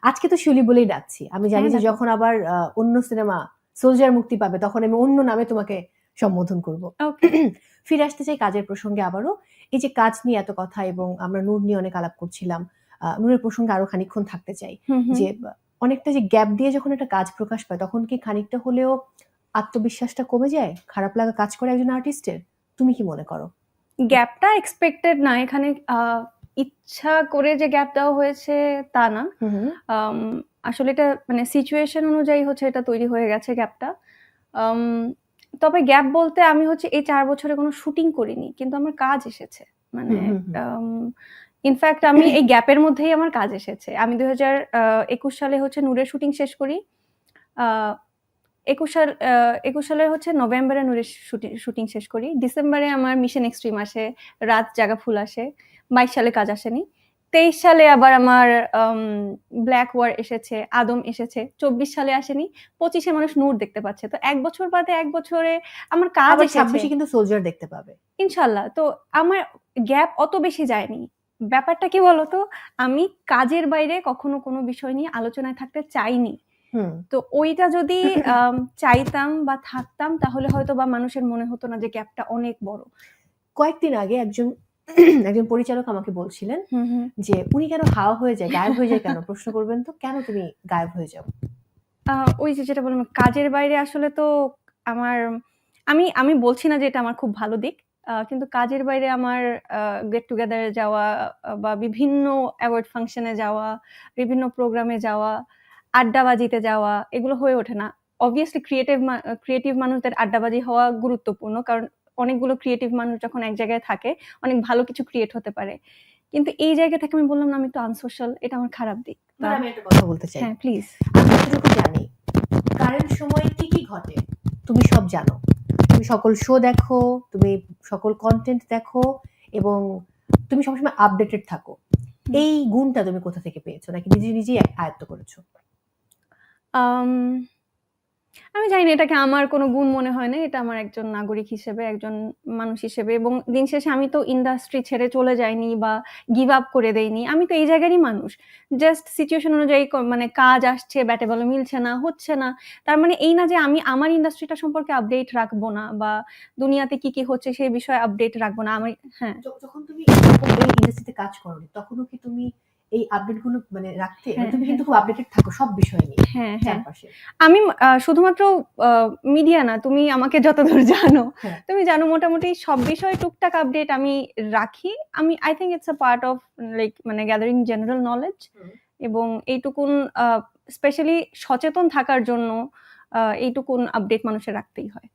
আজকে তো শিউলি বলেই ডাকছি, আমি জানি হ্যাঁ, যে ডাকো। যখন আবার অন্য সিনেমা সোলজার মুক্তি পাবে তখন আমি অন্য নামে তোমাকে সম্বোধন করব। ওকে। ফিরে আসতে চাই কাজের প্রসঙ্গে আবারও। এই যে কাজ নিয়ে এত কথা এবং আমরা নূর নিয়ে অনেক আলাপ করছিলাম, নূরের প্রসঙ্গে আরো খানিকক্ষণ থাকতে চাই। হুম, হুম। যে অনেকটা যে গ্যাপ দিয়ে যখন একটা কাজ প্রকাশ পায় তখন কি খানিকটা হলেও আত্মবিশ্বাসটা কমে যায়, খারাপ লাগা কাজ করে একজন আর্টিস্টের? তুমি কি মনে করো? গ্যাপটা এক্সপেক্টেড না, এখানে ইচ্ছা করে যে গ্যাপ দেওয়া হয়েছে তা না। হুম হুম। আম, আসলে এটা মানে সিচুয়েশন অনুযায়ী হচ্ছে এটা তৈরি হয়ে গেছে গ্যাপটা। তবে গ্যাপ বলতে আমি হচ্ছে এই 4 বছরে কোনো শুটিং করিনি, কিন্তু আমার কাজ এসেছে। মানে হুম হুম হুম। ইনফ্যাক্ট আমি এই গ্যাপের মধ্যেই আমার কাজ এসেছে। আমি 2021 সালে হচ্ছে নূরের শুটিং শেষ করি। আহ, 21 সালে হচ্ছে নভেম্বরে নূরের শুটিং শেষ করি। ডিসেম্বরে আমার মিশন এক্সট্রিম আসে, রাত জাগা ফুল আসে। 22 সালে কাজ আসেনি। 23 সালে আবার আমার ব্ল্যাক ওয়ার এসেছে, আদম এসেছে। 24 সালে আসেনি। 25-এ মানুষ নূর দেখতে পাচ্ছে। তো 1 বছর বাদে 1 বছরে আমার কাজ আবার এসেছে 26-এ কিন্তু সোলজার দেখতে পাবে। ইনশাল্লাহ। তো আমার গ্যাপ অত বেশি যায়নি। ব্যাপারটা কি বলতো, আমি কাজের বাইরে কখনো কোনো বিষয় নিয়ে আলোচনায় থাকতে চাইনি। হুম। তো ওইটা যদি চাইতাম বা থাকতাম তাহলে হয়তো বা মানুষের মনে হতো না যে গ্যাপটা অনেক বড়। কয়েকদিন আগে একজন একজন পরিচালক আমাকে বলছিলেন হুম, হুম। যে উনি কেন হাওয়া হয়ে যায়, গায়েব হয়ে যায় কেন? প্রশ্ন করবেন তো, কেন তুমি গায়েব হয়ে যাও? ওই যে যেটা বললাম, কাজের বাইরে আসলে তো আমার আমি আমি বলছি না যে এটা আমার খুব ভালো দিক। কিন্তু কাজের বাইরে আমার গেট টুগেদারে যাওয়া, বা বিভিন্ন অ্যাওয়ার্ড ফাংশনে যাওয়া, বিভিন্ন প্রোগ্রামে যাওয়া, আড্ডাবাজিতে যাওয়া, এগুলো হয়ে ওঠে না। অবভিয়াসলি ক্রিয়েটিভ মানুষদের আড্ডাবাজি হওয়া গুরুত্বপূর্ণ। কারণ অনেকগুলো ক্রিয়েটিভ মানুষ যখন এক জায়গায় থাকে, অনেক ভালো কিছু ক্রিয়েট হতে পারে। কিন্তু এই জায়গা থেকে আমি বললাম না আমি একটু আনসোশ্যাল, এটা আমার খারাপ দিক। এবার আমি একটা কথা বলতে চাই। হ্যাঁ, প্লিজ। আমি যতটুকু জানি, কারেন্ট সময়ে কি কি ঘটে তুমি সব জানো। তুমি সকল শো দেখো, তুমি সকল কন্টেন্ট দেখো এবং তুমি সবসময় আপডেটেড থাকো। হুম। এই গুণটা তুমি কোথা থেকে পেয়েছো, নাকি নিজে নিজেই আয়ত্ত করেছো? আম আমি জানি না এটাকে আমার কোনো গুণ মনে হয় না। এটা আমার একজন নাগরিক হিসেবে, একজন মানুষ হিসেবে, এবং দিন শেষে আমি তো ইন্ডাস্ট্রি ছেড়ে চলে যাইনি বা গিভ আপ করে দেইনি। আমি তো এই জায়গারই মানুষ। জাস্ট সিচুয়েশন অনুযায়ী মানে কাজ আসছে, ব্যাটে বলে মিলছে না, হচ্ছে না। তার মানে এই না যে আমি আমার ইন্ডাস্ট্রিটা সম্পর্কে আপডেট রাখবো না বা দুনিয়াতে কি হচ্ছে সেই বিষয়ে আপডেট রাখবো না। আমি হ্যাঁ, যখন তুমি এরকম এই ইন্ডাস্ট্রিতে কাজ করো তখনও কি তুমি এই আপডেট গুলো মানে রাখতে, মানে হ্যাঁ, তুমি হ্যাঁ, কিন্তু খুব আপডেটেড থাকো সব বিষয় নিয়ে হ্যাঁ, হ্যাঁ। চারপাশে? আমি শুধুমাত্র মিডিয়া না, তুমি আমাকে যতদূর জানো, হ্যাঁ। তুমি জানো মোটামুটি সব বিষয়ে টুকটাক আপডেট আমি রাখি। I think it's a part of like মানে গ্যাদারিং জেনারেল নলেজ। এবং এইটুকুন স্পেশালি সচেতন থাকার জন্য এইটুকুন আপডেট মানুষের রাখতেই হয়।